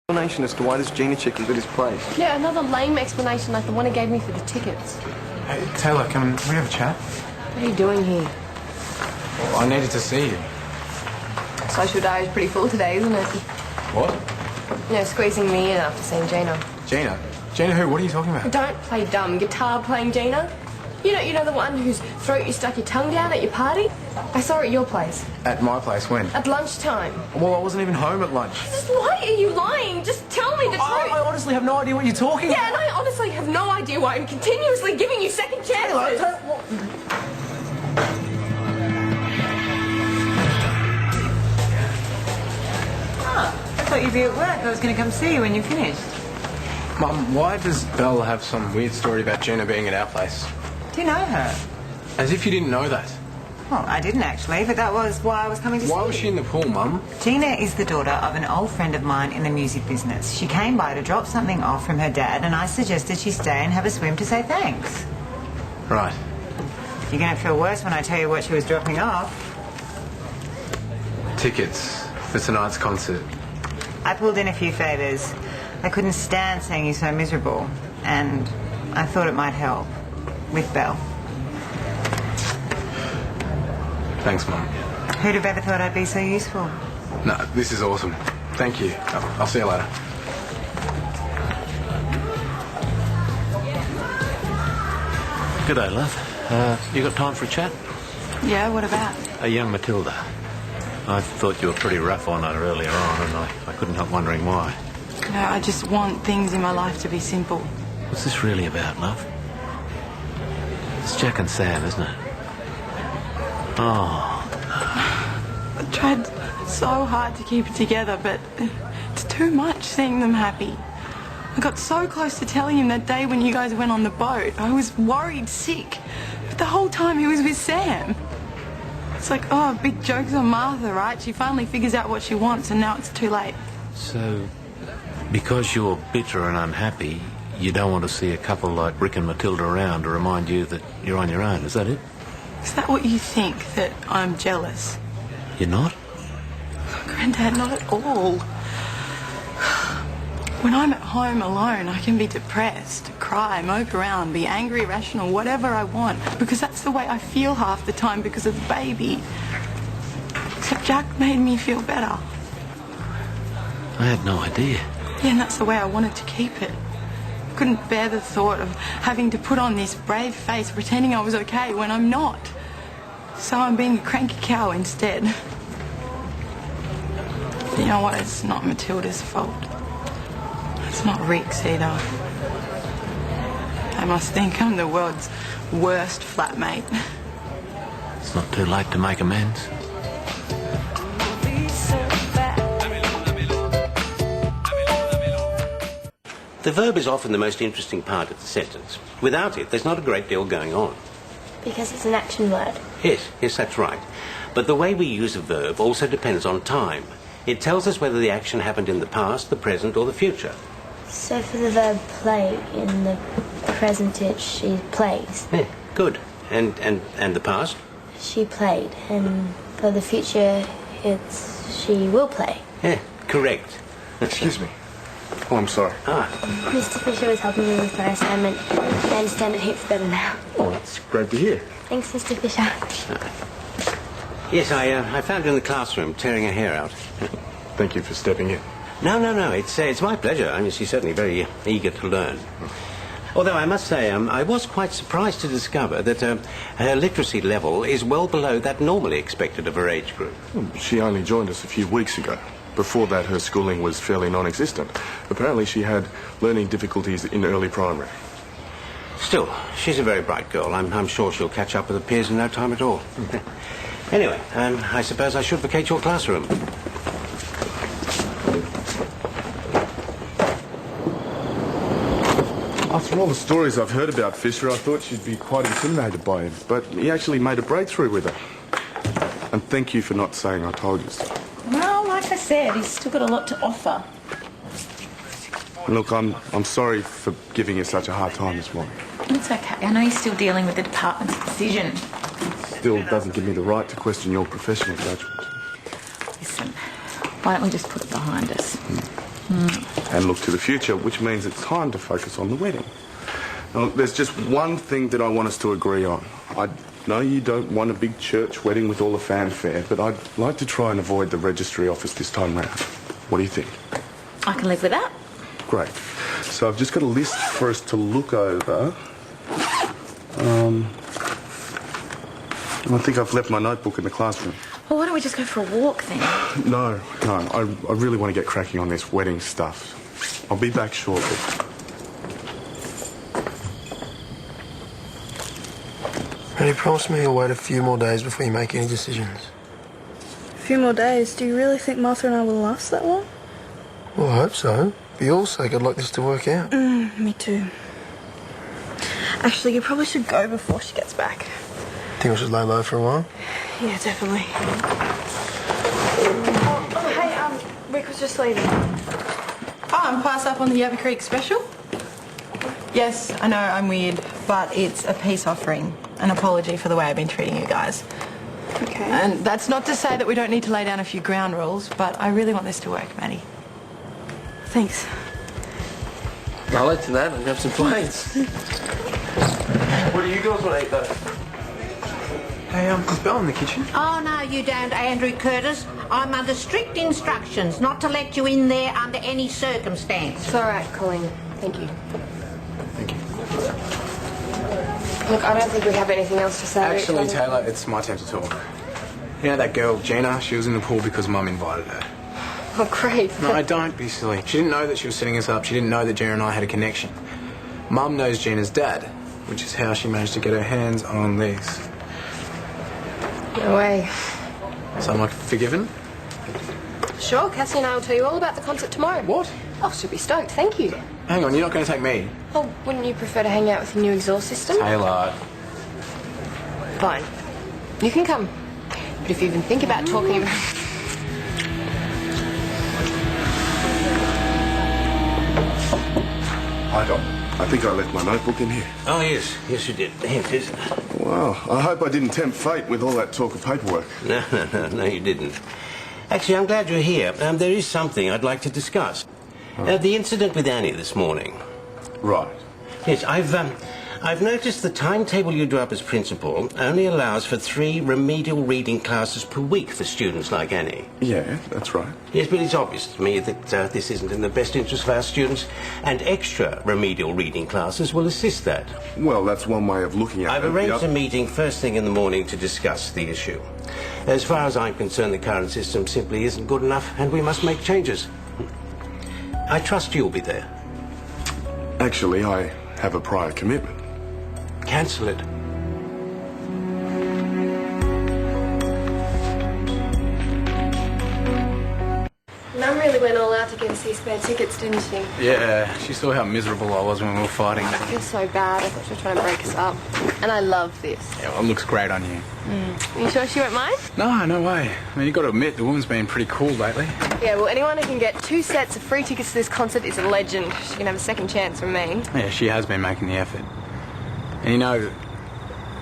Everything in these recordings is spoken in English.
Explanation as to why this Gina chick is at his place. Yeah, another lame explanation like the one he gave me for the tickets. Hey, Taylor, can we have a chat? What are you doing here? Well, I needed to see you. Social diary is pretty full today, isn't it? What? You know, squeezing me in after seeing Gina. Gina? Gina who? What are you talking about? Don't play dumb. Guitar playing Gina? You know the one whose throat you stuck your tongue down at your party? I saw her at your place. At my place, when? At lunchtime. Well, I wasn't even home at lunch. Just why are you lying? Just tell me the truth. I honestly have no idea what you're talking about. Yeah, and I honestly have no idea why I'm continuously giving you second chances. I thought you'd be at work. I was going to come see you when you finished. Mum, why does Belle have some weird story about Gina being at our place? Do you know her? As if you didn't know that. Well, I didn't actually, but that was why I was coming to see you. Why was she in the pool, Mum? Gina is the daughter of an old friend of mine in the music business. She came by to drop something off from her dad, and I suggested she stay and have a swim to say thanks. Right. You're going to feel worse when I tell you what she was dropping off. Tickets for tonight's concert. I pulled in a few favours. I couldn't stand seeing you so miserable, and I thought it might help. With Belle. Thanks, Mum. Who'd have ever thought I'd be so useful? No, this is awesome. Thank you. I'll see you later. G'day, love. You got time for a chat? Yeah, what about? A young Matilda. I thought you were pretty rough on her earlier on, and I couldn't help wondering why. No, I just want things in my life to be simple. What's this really about, love? It's Jack and Sam, isn't it? Oh, I tried so hard to keep it together, but it's too much seeing them happy. I got so close to telling him that day when you guys went on the boat. I was worried sick, but the whole time he was with Sam. It's like, oh, big joke's on Martha, right? She finally figures out what she wants, and now it's too late. so because you're bitter and unhappy, you don't want to see a couple like Rick and Matilda around to remind you that you're on your own, is that it? Is that what you think, that I'm jealous? You're not? Granddad, not at all. When I'm at home alone, I can be depressed, cry, mope around, be angry, irrational, whatever I want, because that's the way I feel half the time because of the baby. Except Jack made me feel better. I had no idea. Yeah, and that's the way I wanted to keep it. Couldn't bear the thought of having to put on this brave face pretending I was okay when I'm not. So I'm being a cranky cow instead. You know what? It's not Matilda's fault. It's not Rick's either. They must think I'm the world's worst flatmate. It's not too late to make amends. The verb is often the most interesting part of the sentence. Without it, there's not a great deal going on. Because it's an action word. Yes, that's right. But the way we use a verb also depends on time. It tells us whether the action happened in the past, the present, or the future. So for the verb play, in the present she plays. Yeah, good. And the past? She played. And for the future, it's she will play. Yeah, correct. Excuse me. Oh, I'm sorry. Mr. Fisher was helping me with my assignment. I understand it heaps better now. Oh, that's great to hear. Thanks, Mr. Fisher. Yes, I found her in the classroom, tearing her hair out. Thank you for stepping in. No. It's my pleasure. I mean, she's certainly very eager to learn. Although I must say, I was quite surprised to discover that her literacy level is well below that normally expected of her age group. She only joined us a few weeks ago. Before that, her schooling was fairly non-existent. Apparently, she had learning difficulties in early primary. Still, she's a very bright girl. I'm sure she'll catch up with her peers in no time at all. Anyway, I suppose I should vacate your classroom. After all the stories I've heard about Fisher, I thought she'd be quite intimidated by him. But he actually made a breakthrough with her. And thank you for not saying I told you so. Well, like I said, he's still got a lot to offer. Look, I'm sorry for giving you such a hard time this morning. It's okay. I know you're still dealing with the department's decision. Still doesn't give me the right to question your professional judgment. Listen, why don't we just put it behind us? and look to the future, which means it's time to focus on the wedding. Now, there's just one thing that I want us to agree on. I know you don't want a big church wedding with all the fanfare, but I'd like to try and avoid the registry office this time round. What do you think? I can live with that. Great. So I've just got a list for us to look over. I think I've left my notebook in the classroom. Well, why don't we just go for a walk then? No. I really want to get cracking on this wedding stuff. I'll be back shortly. Randy, promise me you'll wait a few more days before you make any decisions. A few more days? Do you really think Martha and I will last that long? Well, I hope so. For your sake, I'd like this to work out. Me too. Actually, you probably should go before she gets back. Think I should lay low for a while? Yeah, definitely. Oh, hey, Rick was just leaving. Oh, I'm passed up on the Yabba Creek special? Yes, I know I'm weird, but it's a peace offering. An apology for the way I've been treating you guys. Okay. And that's not to say that we don't need to lay down a few ground rules, but I really want this to work, Maddie. Thanks. I'll add to that and grab some plates. What do you guys want to eat, though? Hey, is Belle in the kitchen? Oh, no, you don't, Andrew Curtis. I'm under strict instructions not to let you in there under any circumstance. It's all right, Colleen. Thank you. Thank you. Look, I don't think we have anything else to say. Actually, Taylor, it's my turn to talk. You know that girl, Gina? She was in the pool because Mum invited her. Oh, great. No, don't be silly. She didn't know that she was setting us up. She didn't know that Gina and I had a connection. Mum knows Gina's dad, which is how she managed to get her hands on these. No way. So I'm like, forgiven? Sure, Cassie and I will tell you all about the concert tomorrow. What? Oh, she'll be stoked. Thank you. Hang on, you're not going to take me? Oh, wouldn't you prefer to hang out with your new exhaust system? Taylor. Fine. You can come. But if you even think about talking about... Hi, Doc. I think I left my notebook in here. Oh, yes. Yes, you did. Here it is. Well, I hope I didn't tempt fate with all that talk of paperwork. No, you didn't. Actually, I'm glad you're here. There is something I'd like to discuss. The incident with Annie this morning. Right. Yes, I've noticed the timetable you drew up as principal only allows for 3 remedial reading classes per week for students like Annie. Yeah, that's right. Yes, but it's obvious to me that this isn't in the best interest of our students, and extra remedial reading classes will assist that. Well, that's one way of looking at it. I've arranged a meeting first thing in the morning to discuss the issue. As far as I'm concerned, the current system simply isn't good enough, and we must make changes. I trust you'll be there. Actually, I have a prior commitment. Cancel it. Mum really went all out to get us these spare tickets, didn't she? Yeah, she saw how miserable I was when we were fighting. I feel so bad. I thought she was trying to break us up. And I love this. Yeah, well, it looks great on you. Are you sure she won't mind? No way. I mean, you've got to admit, the woman's been pretty cool lately. Yeah, well, anyone who can get 2 sets of free tickets to this concert is a legend. She can have a second chance from me. Yeah, she has been making the effort. And you know,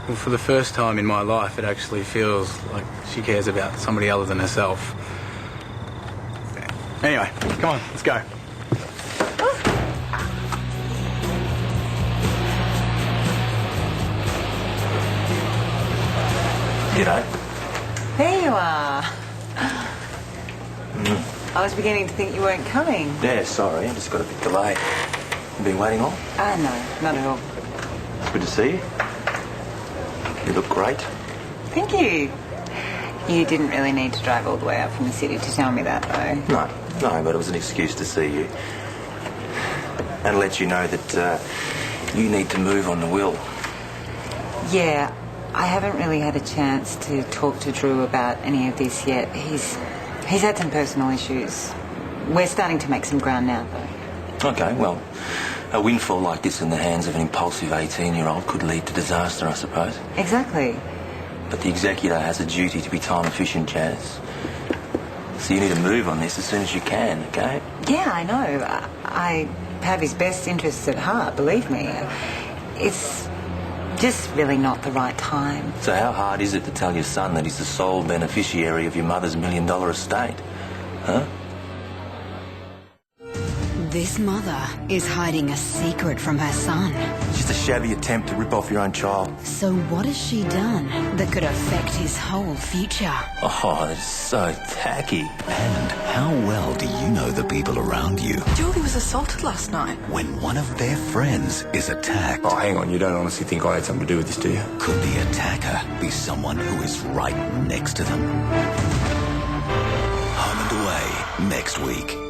well, for the first time in my life, it actually feels like she cares about somebody other than herself. Anyway, come on, let's go. G'day. There you are. I was beginning to think you weren't coming. Yeah, sorry, I just got a bit delayed. You been waiting long? No, not at all. It's good to see you. You look great. Thank you. You didn't really need to drive all the way up from the city to tell me that, though. No, but it was an excuse to see you. And let you know that you need to move on the will. Yeah, I haven't really had a chance to talk to Drew about any of this yet. He's had some personal issues. We're starting to make some ground now, though. Okay, well, a windfall like this in the hands of an impulsive 18-year-old could lead to disaster, I suppose. Exactly. But the executor has a duty to be time efficient, Jazz. So you need to move on this as soon as you can, okay? Yeah, I know. I have his best interests at heart, believe me. It's just really not the right time. So how hard is it to tell your son that he's the sole beneficiary of your mother's $1 million estate? Huh? This mother is hiding a secret from her son. It's just a shabby attempt to rip off your own child. So what has she done that could affect his whole future? Oh, that's so tacky. And how well do you know the people around you? Julie was assaulted last night. When one of their friends is attacked... Oh, hang on, you don't honestly think I had something to do with this, do you? Could the attacker be someone who is right next to them? Home and Away, next week.